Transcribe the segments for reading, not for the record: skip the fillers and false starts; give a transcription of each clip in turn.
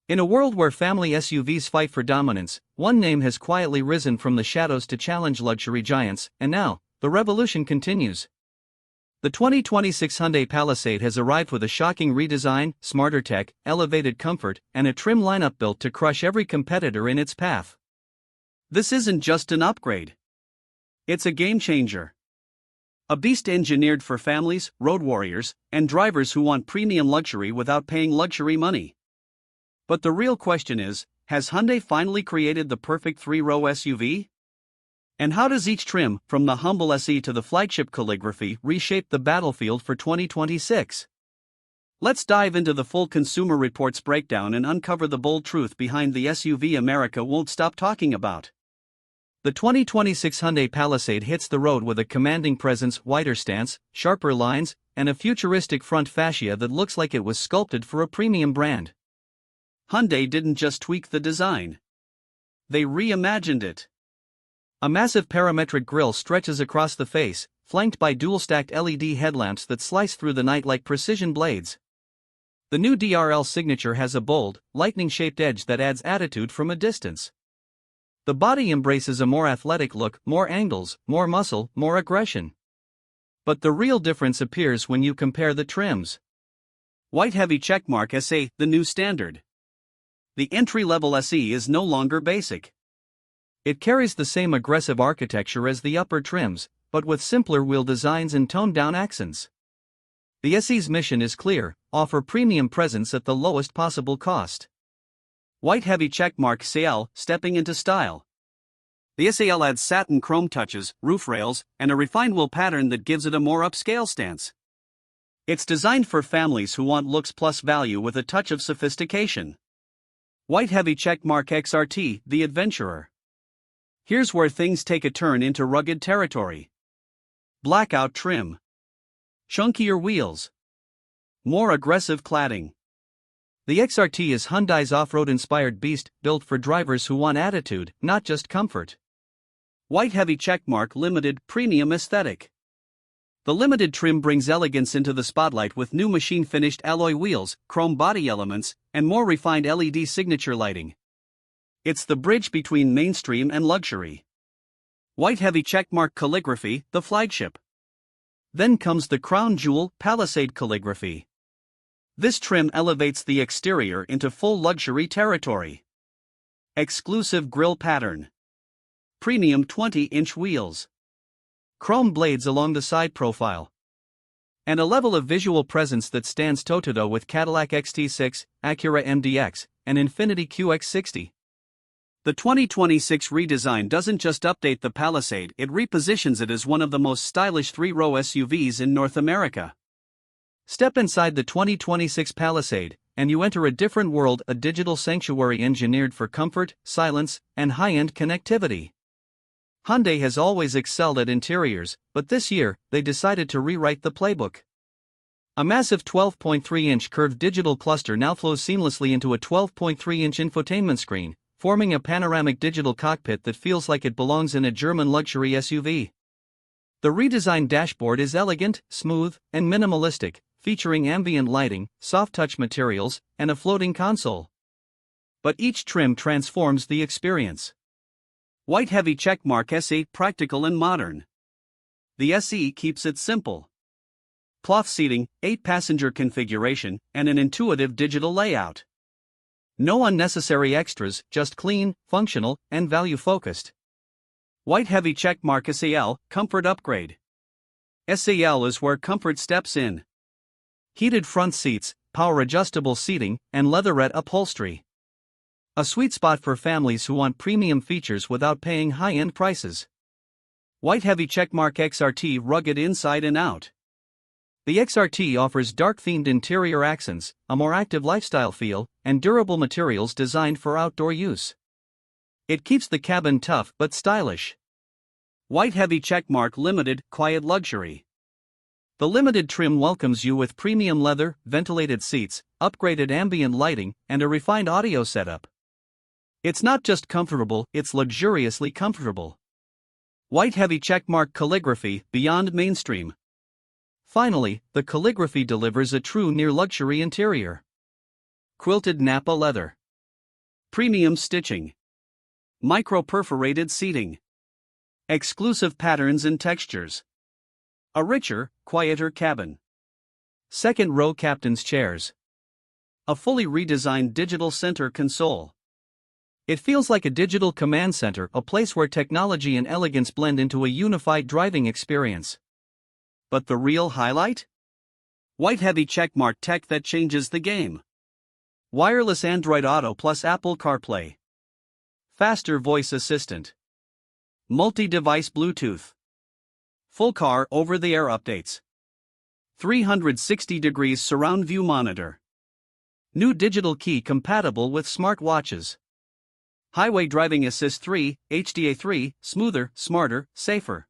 In a world where family SUVs fight for dominance, one name has quietly risen from the shadows to challenge luxury giants, and now, the revolution continues. The 2026 Hyundai Palisade has arrived with a shocking redesign, smarter tech, elevated comfort, and a trim lineup built to crush every competitor in its path. This isn't just an upgrade. It's a game changer. A beast engineered for families, road warriors, and drivers who want premium luxury without paying luxury money. But the real question is, has Hyundai finally created the perfect three-row SUV? And how does each trim, from the humble SE to the flagship Calligraphy, reshape the battlefield for 2026? Let's dive into the full Consumer Reports breakdown and uncover the bold truth behind the SUV America won't stop talking about. The 2026 Hyundai Palisade hits the road with a commanding presence, wider stance, sharper lines, and a futuristic front fascia that looks like it was sculpted for a premium brand. Hyundai didn't just tweak the design. They reimagined it. A massive parametric grille stretches across the face, flanked by dual-stacked LED headlamps that slice through the night like precision blades. The new DRL signature has a bold, lightning-shaped edge that adds attitude from a distance. The body embraces a more athletic look, more angles, more muscle, more aggression. But the real difference appears when you compare the trims. White heavy checkmark SA, the new standard. The entry-level SE is no longer basic. It carries the same aggressive architecture as the upper trims, but with simpler wheel designs and toned-down accents. The SE's mission is clear: offer premium presence at the lowest possible cost. White heavy checkmark SAL, stepping into style. The SAL adds satin chrome touches, roof rails, and a refined wheel pattern that gives it a more upscale stance. It's designed for families who want looks plus value with a touch of sophistication. White heavy checkmark XRT, the adventurer. Here's where things take a turn into rugged territory. Blackout trim. Chunkier wheels. More aggressive cladding. The XRT is Hyundai's off-road-inspired beast, built for drivers who want attitude, not just comfort. White heavy checkmark limited premium aesthetic. The limited trim brings elegance into the spotlight with new machine-finished alloy wheels, chrome body elements, and more refined LED signature lighting. It's the bridge between mainstream and luxury. White heavy checkmark Calligraphy, the flagship. Then comes the crown jewel, Palisade Calligraphy. This trim elevates the exterior into full luxury territory. Exclusive grille pattern. Premium 20-inch wheels. Chrome blades along the side profile. And a level of visual presence that stands toe-to-toe with Cadillac XT6, Acura MDX, and Infiniti QX60. The 2026 redesign doesn't just update the Palisade, it repositions it as one of the most stylish three-row SUVs in North America. Step inside the 2026 Palisade, and you enter a different world, a digital sanctuary engineered for comfort, silence, and high-end connectivity. Hyundai has always excelled at interiors, but this year, they decided to rewrite the playbook. A massive 12.3-inch curved digital cluster now flows seamlessly into a 12.3-inch infotainment screen, forming a panoramic digital cockpit that feels like it belongs in a German luxury SUV. The redesigned dashboard is elegant, smooth, and minimalistic, featuring ambient lighting, soft-touch materials, and a floating console. But each trim transforms the experience. White heavy checkmark SE, practical and modern. The SE keeps it simple. Cloth seating, 8-passenger configuration, and an intuitive digital layout. No unnecessary extras, just clean, functional, and value-focused. White heavy checkmark SAL, comfort upgrade. SAL is where comfort steps in. Heated front seats, power-adjustable seating, and leatherette upholstery. A sweet spot for families who want premium features without paying high-end prices. White heavy checkmark XRT, rugged inside and out. The XRT offers dark-themed interior accents, a more active lifestyle feel, and durable materials designed for outdoor use. It keeps the cabin tough but stylish. White heavy checkmark limited, quiet luxury. The limited trim welcomes you with premium leather, ventilated seats, upgraded ambient lighting, and a refined audio setup. It's not just comfortable, it's luxuriously comfortable. White heavy checkmark Calligraphy, beyond mainstream. Finally, the Calligraphy delivers a true near-luxury interior. Quilted Napa leather. Premium stitching. Micro-perforated seating. Exclusive patterns and textures. A richer, quieter cabin. Second row captain's chairs. A fully redesigned digital center console. It feels like a digital command center, a place where technology and elegance blend into a unified driving experience. But the real highlight? White heavy checkmark tech that changes the game. Wireless Android Auto plus Apple CarPlay. Faster voice assistant. Multi-device Bluetooth. Full car over-the-air updates. 360 degrees surround view monitor. New digital key compatible with smartwatches. Highway Driving Assist 3, HDA3, smoother, smarter, safer.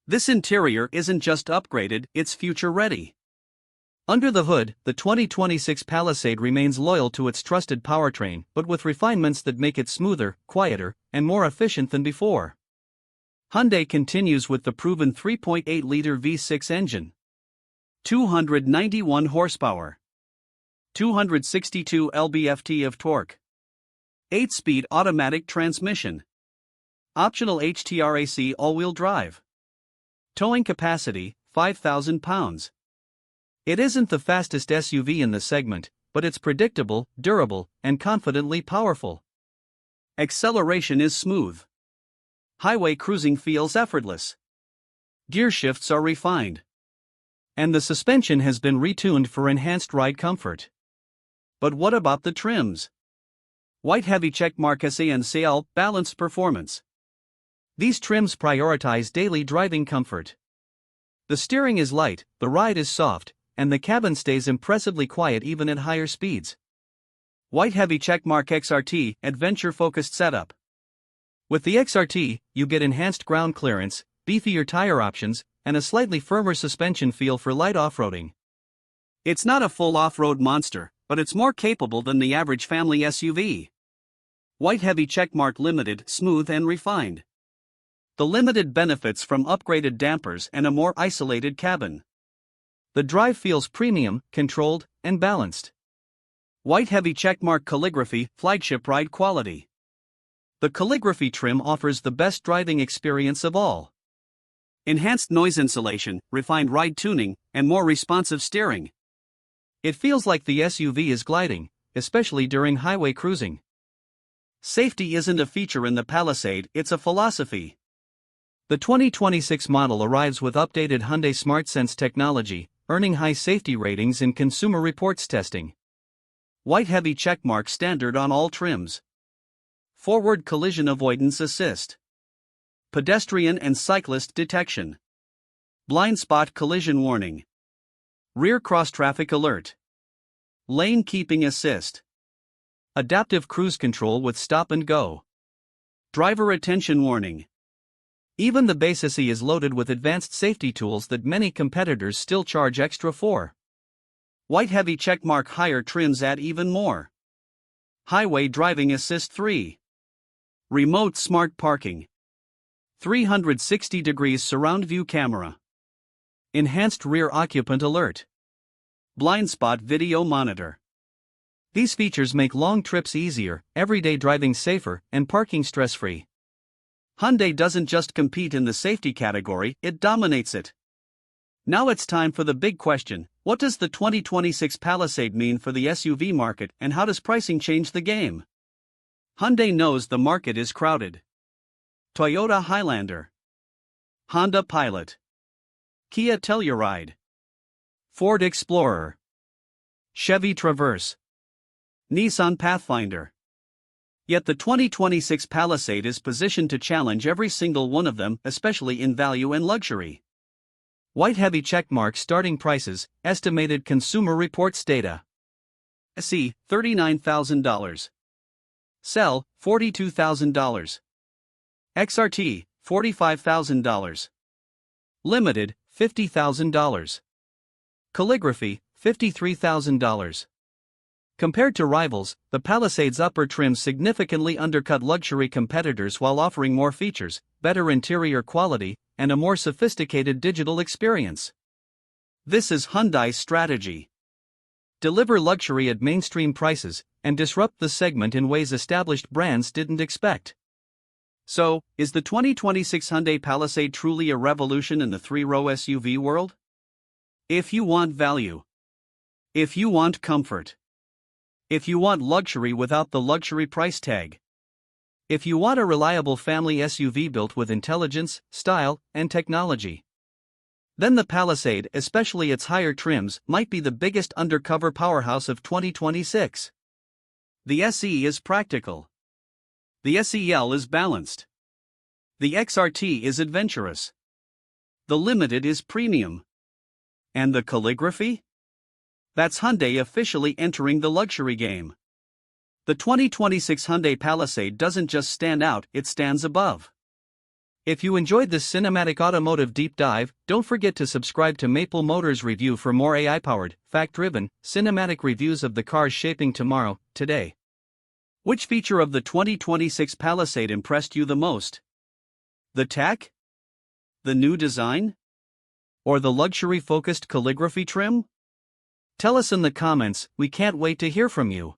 This interior isn't just upgraded, it's future-ready. Under the hood, the 2026 Palisade remains loyal to its trusted powertrain, but with refinements that make it smoother, quieter, and more efficient than before. Hyundai continues with the proven 3.8-liter V6 engine. 291 horsepower. 262 lb-ft of torque. 8-speed automatic transmission. Optional HTRAC all-wheel drive. Towing capacity, 5,000 pounds. It isn't the fastest SUV in the segment, but it's predictable, durable, and confidently powerful. Acceleration is smooth. Highway cruising feels effortless. Gear shifts are refined. And the suspension has been retuned for enhanced ride comfort. But what about the trims? White heavy checkmark SANCL, balanced performance. These trims prioritize daily driving comfort. The steering is light, the ride is soft, and the cabin stays impressively quiet even at higher speeds. White heavy checkmark XRT, adventure-focused setup. With the XRT, you get enhanced ground clearance, beefier tire options, and a slightly firmer suspension feel for light off-roading. It's not a full off-road monster, but it's more capable than the average family SUV. White heavy checkmark Limited, smooth and refined. The Limited benefits from upgraded dampers and a more isolated cabin. The drive feels premium, controlled, and balanced. White heavy checkmark Calligraphy, flagship ride quality. The Calligraphy trim offers the best driving experience of all. Enhanced noise insulation, refined ride tuning, and more responsive steering. It feels like the SUV is gliding, especially during highway cruising. Safety isn't a feature in the Palisade, it's a philosophy. The 2026 model arrives with updated Hyundai SmartSense technology, earning high safety ratings in Consumer Reports testing. White heavy checkmark standard on all trims. Forward collision avoidance assist. Pedestrian and cyclist detection. Blind spot collision warning. Rear cross traffic alert. Lane keeping assist. Adaptive cruise control with stop and go. Driver attention warning. Even the base SE is loaded with advanced safety tools that many competitors still charge extra for. White heavy checkmark higher trims add even more. Highway Driving Assist 3. Remote smart parking. 360 degrees surround view camera. Enhanced rear occupant alert. Blind spot video monitor. These features make long trips easier, everyday driving safer, and parking stress-free. Hyundai doesn't just compete in the safety category, it dominates it. Now it's time for the big question: what does the 2026 Palisade mean for the SUV market, and how does pricing change the game? Hyundai knows the market is crowded. Toyota Highlander. Honda Pilot. Kia Telluride. Ford Explorer. Chevy Traverse. Nissan Pathfinder. Yet the 2026 Palisade is positioned to challenge every single one of them, especially in value and luxury. White heavy checkmark starting prices, estimated Consumer Reports data. SE, $39,000. Cell, $42,000. XRT, $45,000. Limited, $50,000. Calligraphy, $53,000. Compared to rivals, the Palisade's upper trim significantly undercut luxury competitors while offering more features, better interior quality, and a more sophisticated digital experience. This is Hyundai's strategy. deliver luxury at mainstream prices, and disrupt the segment in ways established brands didn't expect. So, is the 2026 Hyundai Palisade truly a revolution in the three-row SUV world? If you want value, if you want comfort, if you want luxury without the luxury price tag, if you want a reliable family SUV built with intelligence, style, and technology, then the Palisade, especially its higher trims, might be the biggest undercover powerhouse of 2026. The SE is practical. The SEL is balanced. The XRT is adventurous. The Limited is premium. And the Calligraphy? That's Hyundai officially entering the luxury game. The 2026 Hyundai Palisade doesn't just stand out, it stands above. If you enjoyed this cinematic automotive deep dive, don't forget to subscribe to Maple Motors Review for more AI-powered, fact-driven, cinematic reviews of the cars shaping tomorrow, today. Which feature of the 2026 Palisade impressed you the most? The tech? The new design? Or the luxury-focused calligraphy trim? Tell us in the comments, we can't wait to hear from you.